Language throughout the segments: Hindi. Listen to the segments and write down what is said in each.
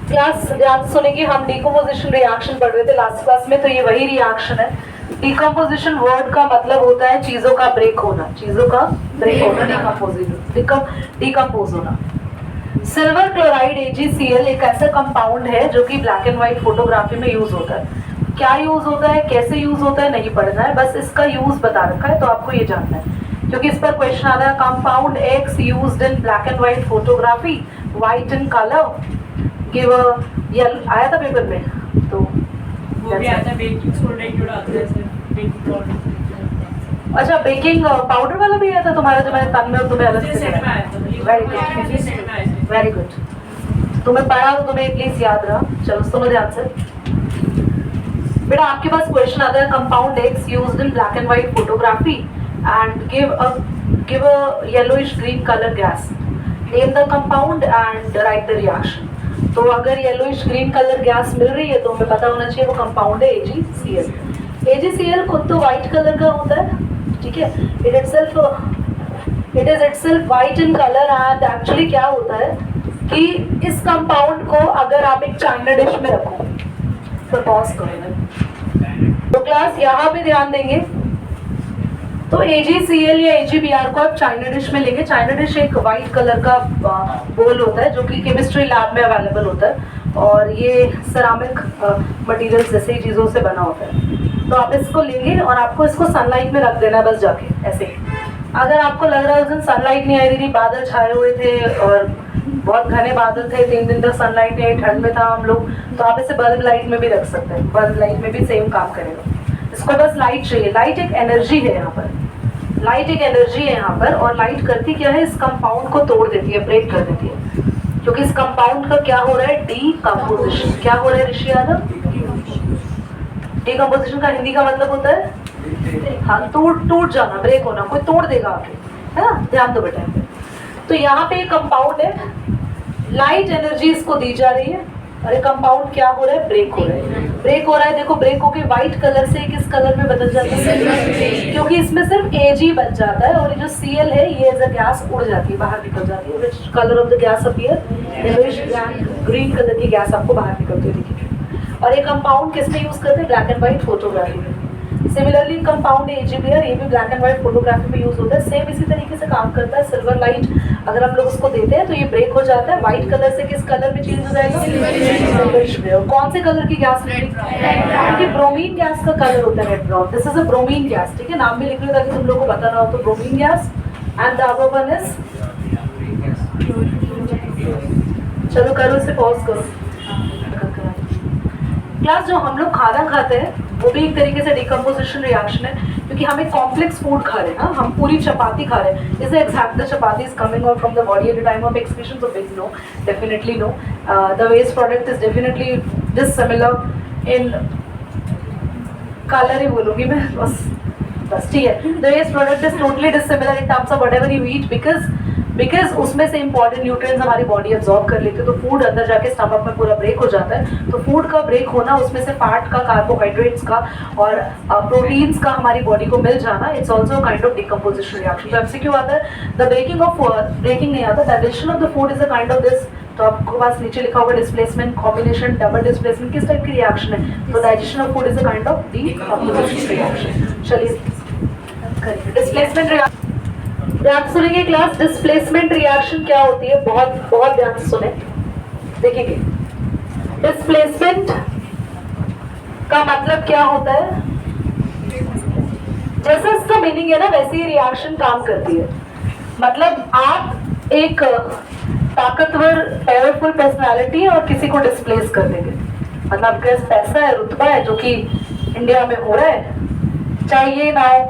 क्लास ध्यान सुनेंगे, हम डिकम्पोजिशन रिएक्शन पढ़ रहे थे लास्ट क्लास में, तो ये वही रिएक्शन है। डिकम्पोजिशन वर्ड का मतलब होता है चीजों का ब्रेक होना, चीजों का ब्रेक होना, डिकम्पोज होना। सिल्वर क्लोराइड AgCl एक ऐसा कंपाउंड है जो कि ब्लैक एंड व्हाइट फोटोग्राफी में यूज होता है। क्या यूज होता है, कैसे यूज होता है नहीं पढ़ना है, बस इसका यूज बता रखा है तो आपको ये जानना है, क्योंकि इस पर क्वेश्चन आता है। Compound X used in black and white photography, white in colour, give आया था पेपर में, तो वो भी आता है बेकिंग सोडा एक जोड़ा आता है सर, बेकिंग पाउडर। अच्छा बेकिंग पाउडर वाला भी आया था तुम्हारा, जो मैंने तन में तुम्हें अलग से वेरी गुड, तुम्हें पढ़ा तो तुम्हें एटलीस्ट याद रहा। चलो सुनो ध्यान से बेटा, आपके पास क्वेश्चन आता है compound X used in black and white photography and give a yellowish green colour gas, name the compound and right the reaction. तो अगर येलोइश ग्रीन कलर गैस मिल रही है तो हमें पता होना चाहिए वो कंपाउंड है AgCl। AgCl खुद तो व्हाइट कलर का होता है, ठीक है, it is itself white in colour and actually क्या होता है कि इस कंपाउंड को अगर आप एक चाइना डिश में रखो, तो पॉज करो तो क्लास यहाँ पे ध्यान देंगे, तो AgCl या AgBr को आप चाइना डिश में लेंगे। चाइना डिश एक वाइट कलर का बोल होता है जो कि केमिस्ट्री लैब में अवेलेबल होता है, और ये सेरामिक मटेरियल्स जैसे ही चीज़ों से बना होता है। तो आप इसको लेंगे और आपको इसको सनलाइट में रख देना है बस जाके ऐसे ही। अगर आपको लग रहा है उस दिन सनलाइट नहीं आई थी, बादल छाए हुए थे और बहुत घने बादल थे, 3 दिन तक सनलाइट नहीं आई, ठंड में था हम लोग, तो आप इसे बल्ब लाइट में भी रख सकते हैं, बल्ब लाइट में भी सेम काम करेगा। इसको बस लाइट चाहिए, लाइट एक एनर्जी है यहाँ पर, लाइट एक एनर्जी है यहाँ पर, और लाइट करती क्या है, इस कंपाउंड को तोड़ देती है, ब्रेक कर देती है, क्योंकि इस कंपाउंड का क्या हो रहा है, डीकम्पोजिशन। क्या हो रहा है ऋषि यादव? डीकम्पोजिशन का हिंदी का मतलब होता है हाँ टूट जाना, ब्रेक होना, कोई तोड़ देगा आके, है ना, ध्यान दो बेटा। तो यहाँ पे एक कंपाउंड है, लाइट एनर्जी इसको दी जा रही है, और ये कंपाउंड क्या हो रहा है, ब्रेक हो रहा है, ब्रेक हो रहा है। देखो ब्रेक होके व्हाइट कलर से किस कलर में बदल जाता है, क्योंकि इसमें सिर्फ Ag बच जाता है, और ये जो Cl है ये एज अ गैस उड़ जाती है, बाहर निकल जाती है। Which colour of the gas appear, yellowish green colour की गैस आपको बाहर निकलती है, देखिए। और ये कंपाउंड किस में यूज करते हैं, ब्लैक एंड व्हाइट फोटोग्राफी में। सिमिलरली कंपाउंड AgBr ये भी ब्लैक एंड व्हाइट फोटोग्राफी में यूज होता है, सेम इसी तरीके से काम करता है। सिल्वर लाइट अगर हम लोग उसको देते हैं तो ये ब्रेक हो जाता है, व्हाइट कलर से किस कलर में चेंज हो जाएगा, सिल्वरिश में। और कौन से कलर की गैस क्योंकि ब्रोमीन गैस का कलर होता है red brown, this is a bromine gas, ठीक है, नाम भी लिख लो ताकि तुम लोग को पता ना हो। तो bromine gas and the other one is, चलो करो इसे, पॉज करो। क्लास जो हम लोग खाना खाते हैं वो भी एक तरीके से डिकम्पोजिशन रिएक्शन है, क्योंकि हम एक कॉम्प्लेक्स फूड खा रहे हैं ना, हम पूरी चपाती खा रहे हैं। Is exact the chapati is coming out from the body at the time of excretion, so big no, definitely no. The waste product is definitely dissimilar in colour ही बोलूंगी मैं, बस ठीक है। The waste product is totally dissimilar in terms of whatever you eat, because उसमें से इंपॉर्टेंट न्यूट्रिएंट्स हमारी बॉडी अब्जॉर्ब कर लेते हैं, तो फूड अंदर जाके स्टमक में पूरा ब्रेक हो जाता है। तो फूड का ब्रेक होना, उसमें से फैट का, कार्बोहाइड्रेट्स का और प्रोटीन्स का हमारी बॉडी को मिल जाना, it's also kind of decomposition reaction. तो एमसीक्यू आता है, द ब्रेकिंग नहीं आता, digestion of the food is a kind of this. तो आपको पास नीचे लिखा होगा डिस्प्लेसमेंट, कॉम्बिनेशन, डबल डिस्प्लेसमेंट, किस टाइप की रिएक्शन है, तो digestion of food is a kind of decomposition reaction. चलिए डिस्प्लेसमेंट रिएक्शन ध्यान सुनेंगे क्लास। डिस्प्लेसमेंट रिएक्शन क्या होती है, बहुत बहुत ध्यान से सुने, देखेंगे। डिस्प्लेसमेंट का मतलब क्या होता है, जैसे इसका मीनिंग है ना वैसे ही रिएक्शन काम करती है। मतलब आप एक ताकतवर पावरफुल पर्सनालिटी है और किसी को डिस्प्लेस कर देंगे, मतलब आपके पास पैसा है, रुतबा है, जो कि इंडिया में हो रहा है, चाहिए ना हो,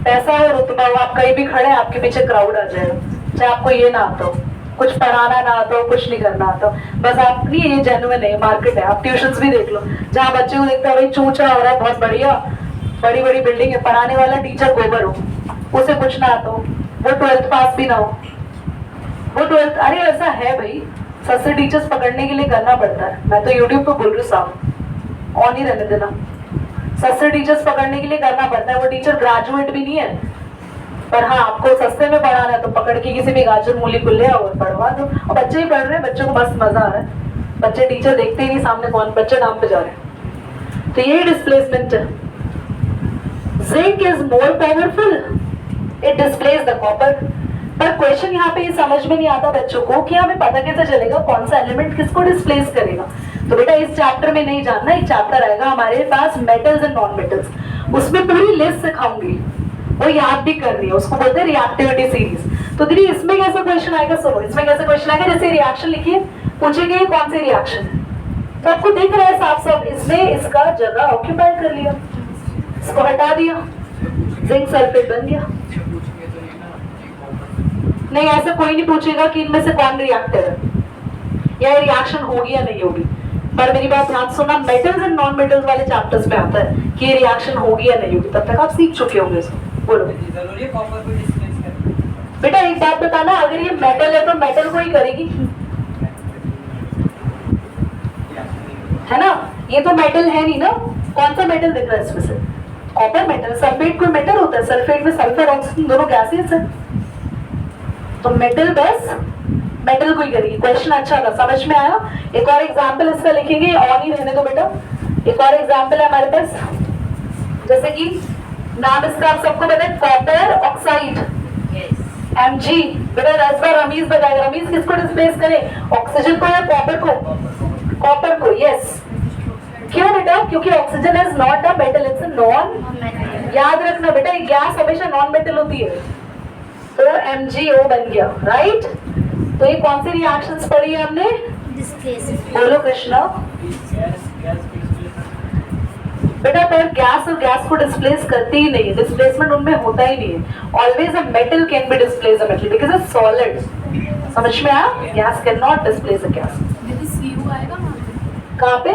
पैसा है, रुतबा हो, आप कहीं भी खड़े हैं आपके पीछे क्राउड आ जाएगा, चाहे आपको ये ना आता हो, कुछ पढ़ाना ना आता हो, कुछ नहीं करना आता हो, बस आप नहीं, ये जेन्युइन है, मार्केट है। आप ट्यूशंस भी देख लो, जहाँ बच्चे को देखते हैं भाई चूचा हो रहा है, बहुत बढ़िया, बड़ी बड़ी बिल्डिंग है, पढ़ाने वाला टीचर गोबर हो, उसे कुछ ना आता हो, वो 12th पास भी ना हो, वो 12th, अरे ऐसा है भाई, सबसे टीचर्स पकड़ने के लिए करना पड़ता है। मैं तो यूट्यूब पे बोल रही हूँ साहब, ऑन ही रहने देना। सबसे टीचर्स पकड़ने के लिए करना पड़ता है, वो टीचर ग्रेजुएट भी नहीं है, पर हाँ आपको सस्ते में पढ़ाना है तो पकड़ के किसी भी गाजर मूली को ले आओ और पढ़वा दो। और बच्चे ही पढ़ रहे हैं, बच्चों को मस्त मजा आ रहा है, बच्चे टीचर देखते ही नहीं सामने कौन, बच्चे नाम पे जा रहे हैं। तो ये डिस्प्लेसमेंट है। Zinc is more powerful, it displace the copper. पर क्वेश्चन यहाँ पे ये समझ में नहीं आता बच्चों को कि हमें पता कैसे चलेगा कौन सा एलिमेंट किसको डिस्प्लेस करेगा। तो बेटा इस चैप्टर में नहीं जानना, एक चैप्टर आएगा हमारे पास मेटल्स एंड नॉन मेटल्स, उसमें पूरी लिस्ट सिखाऊंगी, वो याद भी करनी है, उसको बोलते हैं रिएक्टिविटी सीरीज। तो दीदी इसमें कैसा क्वेश्चन आएगा, सुनो इसमें कैसा क्वेश्चन आएगा, जैसे रिएक्शन लिखिए, पूछेंगे ये कौन सी रिएक्शन है, तो आपको दिख रहा है साफ साफ इसने इसका जगह ऑक्यूपाई कर लिया, इसको हटा दिया, जिंक सल्फेट बन गया। नहीं ऐसा कोई नहीं पूछेगा कि इनमें से कौन रिएक्टर है या रिएक्शन होगी या नहीं होगी। पर मेरी बात ध्यान सुनना, मेटल्स एंड नॉन मेटल्स वाले चैप्टर्स में आता है कि ये रिएक्शन होगी या नहीं होगी, तब तक आप सीख चुके होंगे इसको। बोलो जरूरी है कॉपर को डिस्प्लेस करना। बेटा एक बात बताना, अगर ये मेटल है तो मेटल को ही करेगी, है ना, ये तो मेटल है नहीं ना, कौन सा मेटल दिख रहा है इसमें से, कॉपर मेटल। सल्फेट कोई मेटल होता है, सल्फेट में सल्फर ऑक्सीजन दोनों गैसेस है, तो मेटल बस मेटल को ही करेगी। क्वेश्चन अच्छा था, समझ में आया। एक और एग्जांपल इसका लिखेंगे, ऑन ही रहने दो बेटा। एक और एग्जांपल है हमारे पास, जैसे कि नाम इसका आप सबको पता है, कॉपर ऑक्साइड Mg। बेटा इस बार रमीज बताएगा, रमीज किसको डिस्प्लेस करे, ऑक्सीजन को या कॉपर को, कॉपर को। यस, क्यों बेटा, क्योंकि oxygen is not a metal, it's a non, याद रखना बेटा ये गैस हमेशा नॉन मेटल होती है, तो MgO बन गया, राइट। तो ये कौन सी रिएक्शंस पढ़ी है हमने, बोलो कृष्णा। बेटा पर गैस और गैस को डिस्प्लेस करती ही नहीं है, डिस्प्लेसमेंट उनमें होता ही नहीं है। Always a metal can be displace a metal because it's solid. समझ में आया, gas can not displace a gas. कहाँ पे,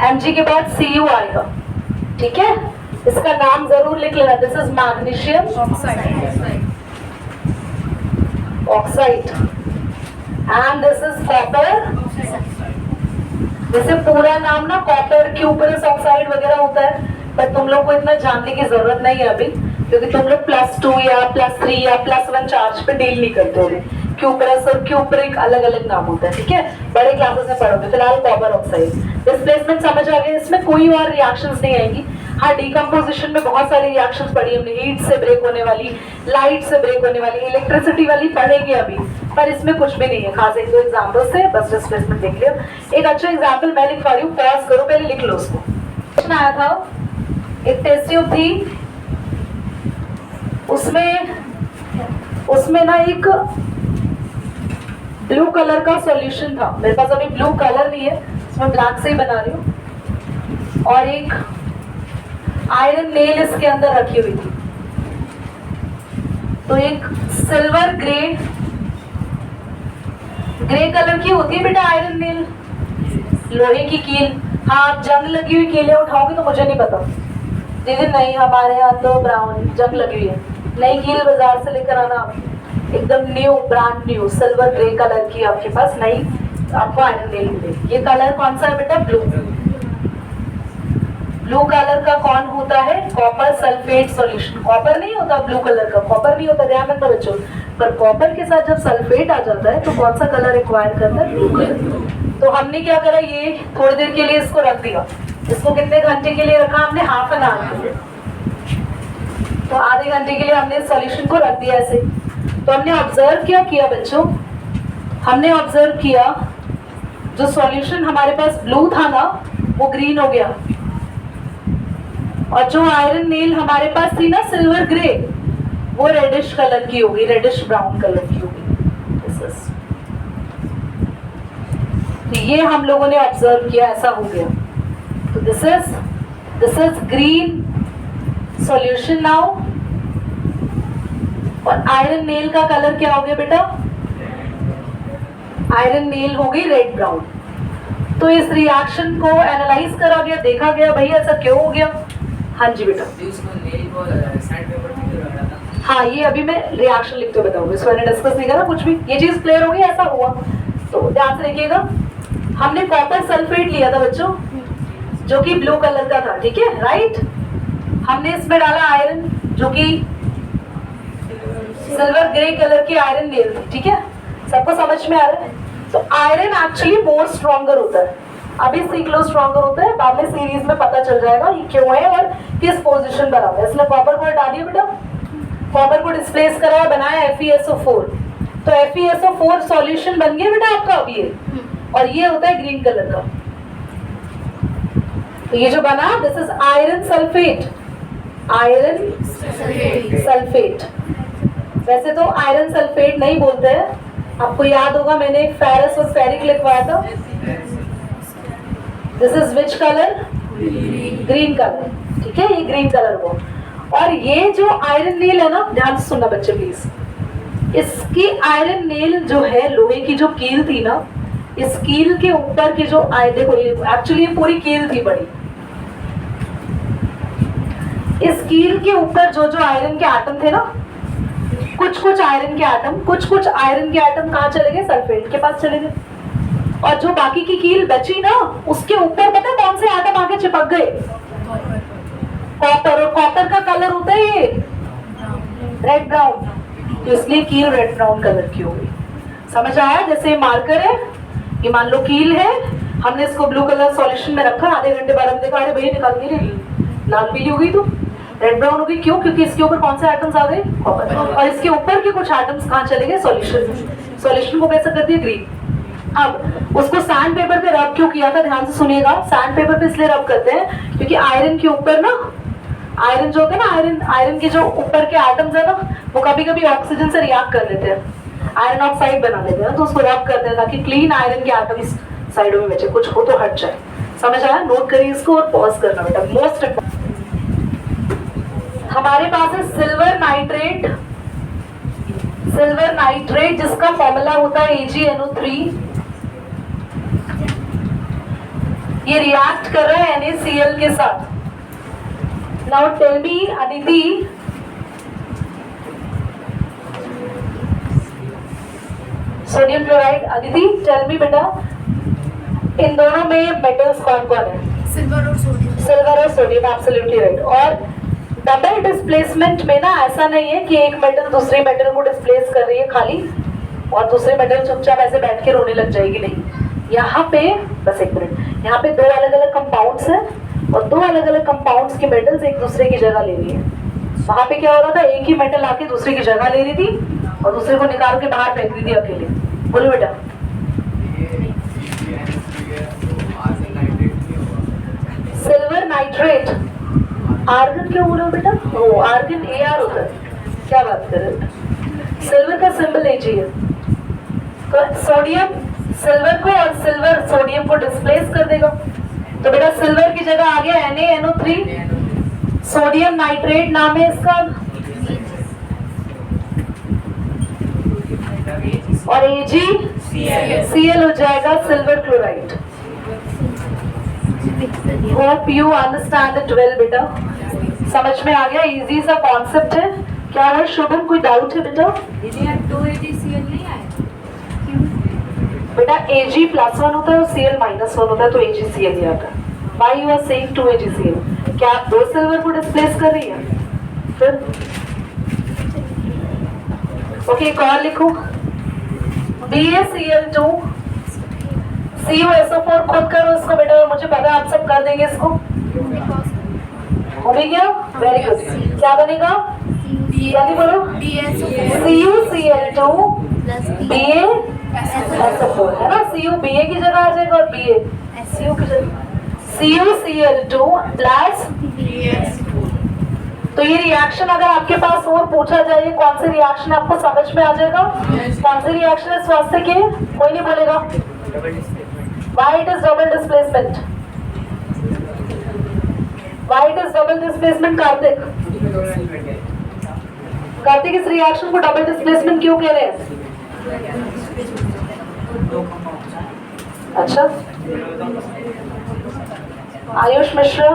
Mg के बाद Cu आएगा, ठीक है। इसका नाम जरूर लिख लेना, this is magnesium oxide and this is copper. जैसे पूरा नाम ना कॉपर क्यूपरस ऑक्साइड वगैरह होता है, पर तुम लोग को इतना जानने की जरूरत नहीं है अभी, क्योंकि तुम लोग +2 या +3 या +1 चार्ज पे डील नहीं करते होगे। क्यूपरस और क्यूपरिक अलग अलग नाम होता है, ठीक है, बड़े क्लासेस में पढ़ोगे। फिलहाल कॉपर ऑक्साइड। डिस्प्लेसमेंट समझ आ गया, इसमें कोई और रिएक्शंस नहीं आएंगी। हाँ, डिकम्पोजिशन में बहुत सारी रिएक्शंस पढ़ी हमने, हीट से ब्रेक होने वाली, लाइट से ब्रेक होने वाली, इलेक्ट्रिसिटी वाली पढ़ेंगे अभी, पर इसमें कुछ भी नहीं है खास। एक दो एग्जाम्पल से बस डिस्प्लेसमेंट देख लियो। एक अच्छा एग्जाम्पल मैं लिखवा रही हूँ, पॉज करो, पहले लिख लो उसको। क्वेश्चन आया था, एक टेस्ट ट्यूब थी, उसमें ना एक ब्लू कलर का सॉल्यूशन था। मेरे पास अभी ब्लू कलर नहीं है, इसमें ब्लैक से ही बना रही हूँ। और एक आयरन नेल इसके अंदर रखी हुई थी। तो एक सिल्वर ग्रे कलर की होती है बेटा आयरन नेल, लोहे की कील। हाँ, आप जंग लगी हुई कीलें उठाओगे तो मुझे नहीं पता दीदी, नहीं हमारे यहाँ तो ब्राउन जंग लगी हुई है, नई कील बाजार से लेकर आना, एकदम new brand new silver grey colour की आपके पास नई आपको आयरन नेल मिलेगी। ये कलर कौन सा है बेटा, ब्लू कलर का कौन होता है, कॉपर सल्फेट सॉल्यूशन। कॉपर नहीं होता ब्लू कलर का, कॉपर नहीं होता, ध्यान रखना बच्चों। पर कॉपर के साथ जब सल्फेट आ जाता है तो कौन सा कलर रिक्वायर करता है, ब्लू कलर। तो हमने क्या करा, ये थोड़ी देर के लिए इसको रख दिया। इसको कितने घंटे के लिए रखा हमने, हाफ एन आवर के लिए। तो आधे घंटे के लिए हमने इस सॉल्यूशन को रख दिया ऐसे। तो हमने ऑब्जर्व क्या किया बच्चों, हमने ऑब्जर्व किया जो सॉल्यूशन हमारे पास ब्लू था ना वो ग्रीन हो गया, और जो आयरन नेल हमारे पास थी ना सिल्वर ग्रे, वो रेडिश कलर की होगी, रेडिश ब्राउन कलर की होगी। तो ये हम लोगों ने ऑब्जर्व किया, ऐसा हो गया। तो this is green solution now. और आयरन नेल का कलर क्या हो गया बेटा, आयरन नेल हो गई रेड ब्राउन। तो इस रिएक्शन को एनालाइज करा गया, देखा गया भाई ऐसा क्यों हो गया। हाँ जी बेटा, हाँ ये अभी मैं रिएक्शन लिखते हुए बताऊंगी, इसको मैंने डिस्कस नहीं करा कुछ भी, ये चीज क्लियर होगी, ऐसा हुआ। तो ध्यान से देखिएगा, हमने कॉपर सल्फेट लिया था बच्चों जो कि ब्लू कलर का था, ठीक है, राइट। हमने इसमें डाला आयरन जो कि सिल्वर ग्रे कलर की आयरन नेल थी, ठीक है, सबको समझ में आ रहा है? तो आयरन एक्चुअली मोर स्ट्रॉन्गर होता है, अभी सीख लो स्ट्रॉन्गर होता है, बाद में सीरीज में पता चल जाएगा ये क्यों है और किस पोजीशन पर आता है। इसलिए कॉपर को हटा दिया बेटा, कॉपर को डिस्प्लेस करा, बनाया FeSO4, तो FeSO4 सॉल्यूशन बन गया बेटा आपका अभी ये, और ये होता है ग्रीन कलर का। तो ये जो बना this is iron sulphate, iron sulphate. वैसे तो आयरन सल्फेट नहीं बोलते हैं, आपको याद होगा मैंने एक फेरस और फेरिक लिखवाया था। This is which colour? Green colour, ठीक है, ये ग्रीन कलर वो। और ये जो आयरन नेल है ना, ध्यान से सुनना बच्चे प्लीज, इसकी आयरन नेल जो है, लोहे की जो कील थी ना, इस कील के ऊपर की जो देखो ये एक्चुअली ये पूरी कील थी बड़ी, इस कील के ऊपर जो जो आयरन के आटम थे ना, कुछ आयरन के आटम कहाँ चले गए? सल्फेट के पास चले गए। और जो बाकी की कील बची ना, उसके ऊपर पता है कौन से आटम आके चिपक गए? कॉपर। और कॉपर का कलर होता है ये रेड ब्राउन, तो इसलिए कील रेड ब्राउन कलर की हो गई। समझ आया? जैसे मार्कर है, ये मान लो कील है, हमने इसको ब्लू कलर सॉल्यूशन में रखा, आधे घंटे बाद हम देखा अरे भैया निकाल दी लाल पीली हो गई, तो रेड ब्राउन हो गई। क्यों? क्योंकि इसके ऊपर कौन से एटम्स आ गए? कॉपर। और इसके ऊपर के कुछ एटम्स कहाँ चले गए? सॉल्यूशन को कैसे कर दिया? ग्रीन। अब उसको सैंड पेपर पे रब क्यों किया था? ध्यान से सुनिएगा। सैंड पेपर पे इसलिए रब करते हैं क्योंकि आयरन के ऊपर ना, आयरन जो होता है ना, आयरन के जो ऊपर के एटम्स है ना, वो कभी कभी ऑक्सीजन से रिएक्ट कर लेते हैं, आयरन ऑक्साइड बना लेते हैं, तो उसको रब करते हैं ताकि क्लीन आयरन के एटम्स साइडों में बचे, कुछ हो तो हट जाए। समझ आया? नोट करिए इसको और पॉज करना बेटा, मोस्ट इम्पोर्टेंट। हमारे पास है सिल्वर नाइट्रेट जिसका फॉर्मूला होता है AgNO3। ये रिएक्ट कर रहा है NaCl के साथ। Now tell me Aditi, sodium chloride. Aditi tell me बेटा, इन दोनों में मेटल्स कौन कौन है? सिल्वर और सोडियम, एब्सोल्युटली राइट। और डबल डिस्प्लेसमेंट में ना ऐसा नहीं है कि एक मेटल दूसरे मेटल को डिस्प्लेस कर रही है खाली और दूसरे मेटल चुपचाप ऐसे बैठ के रोने लग जाएगी, नहीं। यहाँ पे बस एक मिनट, यहाँ पे दो अलग अलग कंपाउंड्स हैं और दो अलग अलग कंपाउंड्स के मेटल्स एक दूसरे की जगह ले रही है। वहां पे क्या हो रहा था? एक ही मेटल आके दूसरे की जगह ले रही थी और दूसरे को निकाल के बाहर फेंक रही थी अकेले। बोलो बेटा। सिल्वर नाइट्रेट, आर्गन क्यों बोल रहे हो बेटा? ओ आर्गन AR होता है, क्या बात कर रहे हो? सिल्वर का सिंबल Ag है, तो सोडियम सिल्वर को और सिल्वर सोडियम को डिस्प्लेस कर देगा, तो बेटा सिल्वर की जगह आ गया NaNO3, सोडियम नाइट्रेट नाम है इसका, और AgCl हो जाएगा silver chloride. Hope you understand it well बेटा, समझ में आ गया? इजी सा कॉन्सेप्ट है। क्या है शुभम, कोई डाउट है बेटा? बेटा Ag+1 होता है और Cl-1 होता है, तो AgCl ही आता है। Why you are saying 2AgCl? क्या आप दो सिल्वर को डिस्प्लेस कर रही है? फिर ओके, एक और लिखो, BaCl2 CuSO4 खुद करो इसको बेटा, मुझे पता है आप सब कर देंगे इसको। हो भी गया? Very good. क्या बनेगा? जल्दी बोलो। CuCl2 BaSO4 है ना, Cu Ba की जगह आ जाएगा और Ba Cu की जगह, CuCl2 प्लस। तो ये रिएक्शन अगर आपके पास और पूछा जाए कौन से रिएक्शन आपको समझ में आ जाएगा? कौन से रिएक्शन है स्वास्थ्य के? कोई नहीं बोलेगा। Why it is double displacement? Why it is double displacement? Kartik इस रिएक्शन को डबल डिस्प्लेसमेंट क्यों कह रहे हैं? अच्छा, आयुष मिश्रा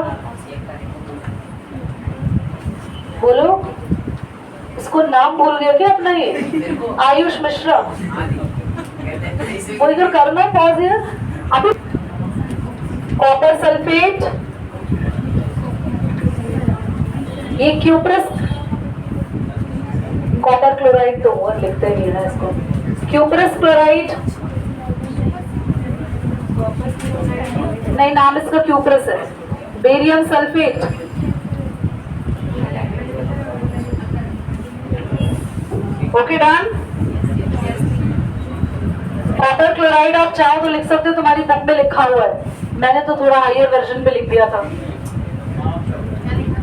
बोलो, इसको नाम भूल गया क्या अपना? ये आयुष मिश्रा, वो इधर करना पॉज है अभी। कॉपर सल्फेट, ये क्यूप्रस कॉपर क्लोराइड तो और लिखते नहीं है इसको. क्यूप्रस क्लोराइड, नहीं नाम इसका क्यूप्रस है. Barium sulphate, okay done. Copper chloride आप चाहो तो लिख सकते हो, तुम्हारी बुक में लिखा हुआ है. मैंने तो थोड़ा हायर वर्जन पे लिख दिया था.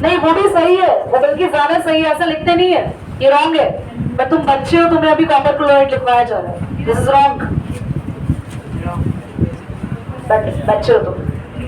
नहीं वो भी सही है, वो बल्कि ज्यादा सही है, ऐसा लिखते नहीं है, ये रॉन्ग है. पर तुम बच्चे हो, तुम्हें अभी कॉपर क्लोराइड लिखवाया जा रहा है. This is wrong. बट बच्चे हो तुम.